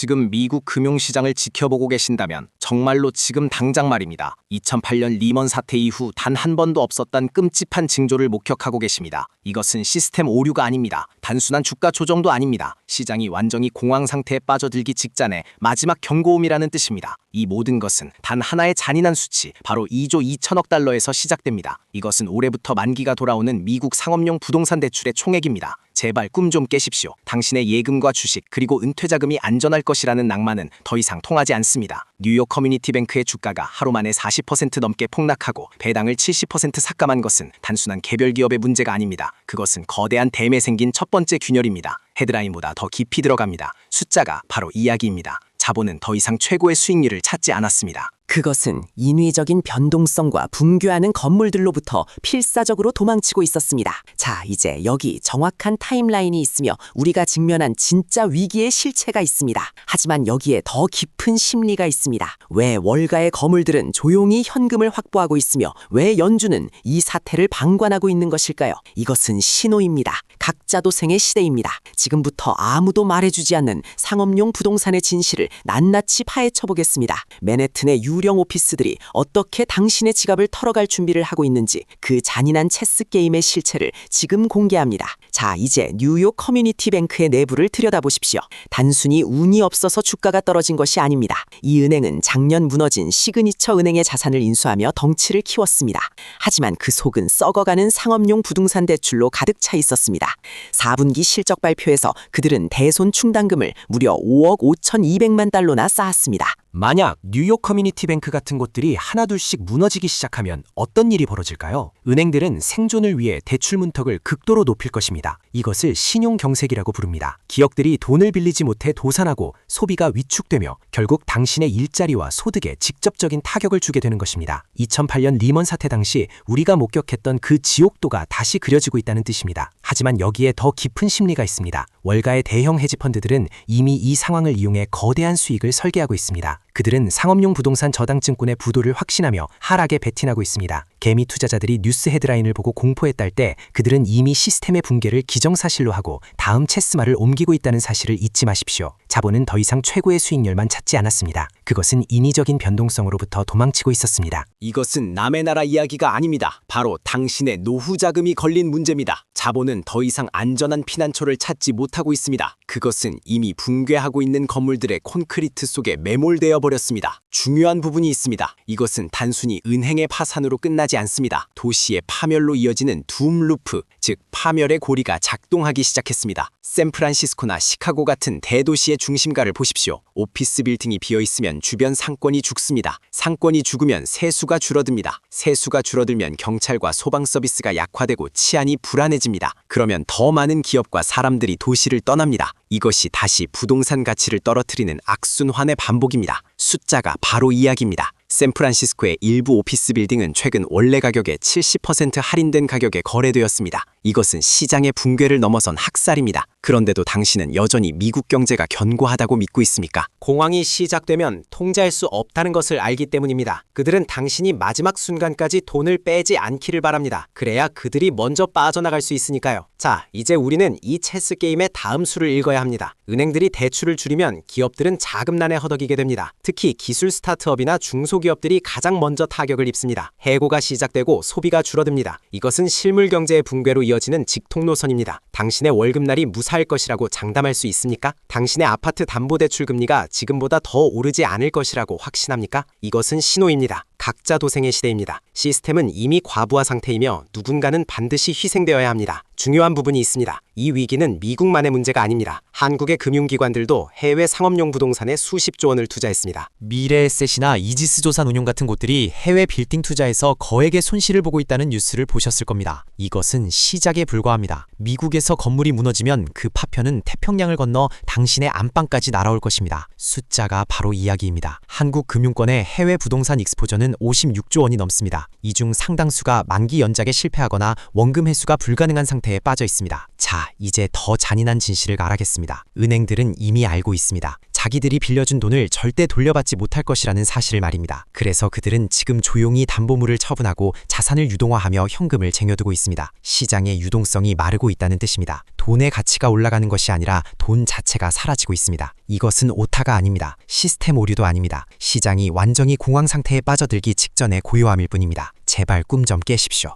지금 미국 금융시장을 지켜보고 계신다면 정말로 지금 당장 말입니다. 2008년 리먼 사태 이후 단 한 번도 없었던 끔찍한 징조를 목격하고 계십니다. 이것은 시스템 오류가 아닙니다. 단순한 주가 조정도 아닙니다. 시장이 완전히 공황 상태에 빠져들기 직전에 마지막 경고음이라는 뜻입니다. 이 모든 것은 단 하나의 잔인한 수치, 바로 2조 2천억 달러에서 시작됩니다. 이것은 올해부터 만기가 돌아오는 미국 상업용 부동산 대출의 총액입니다. 제발 꿈 좀 깨십시오. 당신의 예금과 주식 그리고 은퇴자금이 안전할 것이라는 낭만은 더 이상 통하지 않습니다. 뉴욕 커뮤니티 뱅크의 주가가 하루 만에 40% 넘게 폭락하고 배당을 70% 삭감한 것은 단순한 개별 기업의 문제가 아닙니다. 그것은 거대한 댐에 생긴 첫 번째 균열입니다. 헤드라인보다 더 깊이 들어갑니다. 숫자가 바로 이야기입니다. 자본은 더 이상 최고의 수익률을 찾지 않았습니다. 그것은 인위적인 변동성과 붕괴하는 건물들로부터 필사적으로 도망치고 있었습니다. 자, 이제 여기 정확한 타임라인이 있으며 우리가 직면한 진짜 위기의 실체가 있습니다. 하지만 여기에 더 깊은 심리가 있습니다. 왜 월가의 거물들은 조용히 현금을 확보하고 있으며 왜 연준은 이 사태를 방관하고 있는 것일까요? 이것은 신호입니다. 각자도생의 시대입니다. 지금부터 아무도 말해주지 않는 상업용 부동산의 진실을 낱낱이 파헤쳐보겠습니다. 맨해튼의 유령 오피스들이 어떻게 당신의 지갑을 털어갈 준비를 하고 있는지 그 잔인한 체스 게임의 실체를 지금 공개합니다. 자, 이제 뉴욕 커뮤니티 뱅크의 내부를 들여다보십시오. 단순히 운이 없어서 주가가 떨어진 것이 아닙니다. 이 은행은 작년 무너진 시그니처 은행의 자산을 인수하며 덩치를 키웠습니다. 하지만 그 속은 썩어가는 상업용 부동산 대출로 가득 차 있었습니다. 4분기 실적 발표에서 그들은 대손 충당금을 무려 5억 5,200만 달러나 쌓았습니다. 만약 뉴욕 커뮤니티 뱅크 같은 곳들이 하나둘씩 무너지기 시작하면 어떤 일이 벌어질까요? 은행들은 생존을 위해 대출 문턱을 극도로 높일 것입니다. 이것을 신용 경색이라고 부릅니다. 기업들이 돈을 빌리지 못해 도산하고 소비가 위축되며 결국 당신의 일자리와 소득에 직접적인 타격을 주게 되는 것입니다. 2008년 리먼 사태 당시 우리가 목격했던 그 지옥도가 다시 그려지고 있다는 뜻입니다. 하지만 여기에 더 깊은 심리가 있습니다. 월가의 대형 헤지펀드들은 이미 이 상황을 이용해 거대한 수익을 설계하고 있습니다. 그들은 상업용 부동산 저당증권의 부도를 확신하며 하락에 베팅하고 있습니다. 개미 투자자들이 뉴스 헤드라인을 보고 공포에 딸 때 그들은 이미 시스템의 붕괴를 기정사실로 하고 다음 체스말을 옮기고 있다는 사실을 잊지 마십시오. 자본은 더 이상 최고의 수익률만 찾지 않았습니다. 그것은 인위적인 변동성으로부터 도망치고 있었습니다. 이것은 남의 나라 이야기가 아닙니다. 바로 당신의 노후 자금이 걸린 문제입니다. 자본은 더 이상 안전한 피난처를 찾지 못하고 있습니다. 그것은 이미 붕괴하고 있는 건물들의 콘크리트 속에 매몰되어 버렸습니다. 중요한 부분이 있습니다. 이것은 단순히 은행의 파산으로 끝나지 않습니다. 도시의 파멸로 이어지는 둠루프, 즉 파멸의 고리가 작동하기 시작했습니다. 샌프란시스코나 시카고 같은 대도시의 중심가를 보십시오. 오피스 빌딩이 비어있으면 주변 상권이 죽습니다. 상권이 죽으면 세수가 줄어듭니다. 세수가 줄어들면 경찰과 소방 서비스가 약화되고 치안이 불안해집니다. 그러면 더 많은 기업과 사람들이 도시를 떠납니다. 이것이 다시 부동산 가치를 떨어뜨리는 악순환의 반복입니다. 숫자가 바로 이야기입니다. 샌프란시스코의 일부 오피스 빌딩은 최근 원래 가격의 70% 할인된 가격에 거래되었습니다. 이것은 시장의 붕괴를 넘어선 학살입니다. 그런데도 당신은 여전히 미국 경제가 견고하다고 믿고 있습니까? 공황이 시작되면 통제할 수 없다는 것을 알기 때문입니다. 그들은 당신이 마지막 순간까지 돈을 빼지 않기를 바랍니다. 그래야 그들이 먼저 빠져나갈 수 있으니까요. 자, 이제 우리는 이 체스 게임의 다음 수를 읽어야 합니다. 은행들이 대출을 줄이면 기업들은 자금난에 허덕이게 됩니다. 특히 기술 스타트업이나 중소기업들이 가장 먼저 타격을 입습니다. 해고가 시작되고 소비가 줄어듭니다. 이것은 실물 경제의 붕괴로 이어지는 직통노선입니다. 당신의 월급날이 무사할 것이라고 장담할 수 있습니까? 당신의 아파트 담보대출 금리가 지금보다 더 오르지 않을 것이라고 확신합니까? 이것은 신호입니다. 각자 도생의 시대입니다. 시스템은 이미 과부하 상태이며 누군가는 반드시 희생되어야 합니다. 중요한 부분이 있습니다. 이 위기는 미국만의 문제가 아닙니다. 한국의 금융기관들도 해외 상업용 부동산에 수십조 원을 투자했습니다. 미래에셋이나 이지스조산 운용 같은 곳들이 해외 빌딩 투자에서 거액의 손실을 보고 있다는 뉴스를 보셨을 겁니다. 이것은 시작에 불과합니다. 미국에서 건물이 무너지면 그 파편은 태평양을 건너 당신의 안방까지 날아올 것입니다. 숫자가 바로 이야기입니다. 한국 금융권의 해외 부동산 익스포저는 56조 원이 넘습니다. 이 중 상당수가 만기 연장에 실패하거나 원금 회수가 불가능한 상태에 빠져 있습니다. 자, 이제 더 잔인한 진실을 말하겠습니다. 은행들은 이미 알고 있습니다. 자기들이 빌려준 돈을 절대 돌려받지 못할 것이라는 사실을 말입니다. 그래서 그들은 지금 조용히 담보물을 처분하고 자산을 유동화하며 현금을 쟁여두고 있습니다. 시장의 유동성이 마르고 있다는 뜻입니다. 돈의 가치가 올라가는 것이 아니라 돈 자체가 사라지고 있습니다. 이것은 오타가 아닙니다. 시스템 오류도 아닙니다. 시장이 완전히 공황 상태에 빠져들기 직전의 고요함일 뿐입니다. 제발 꿈 좀 깨십시오.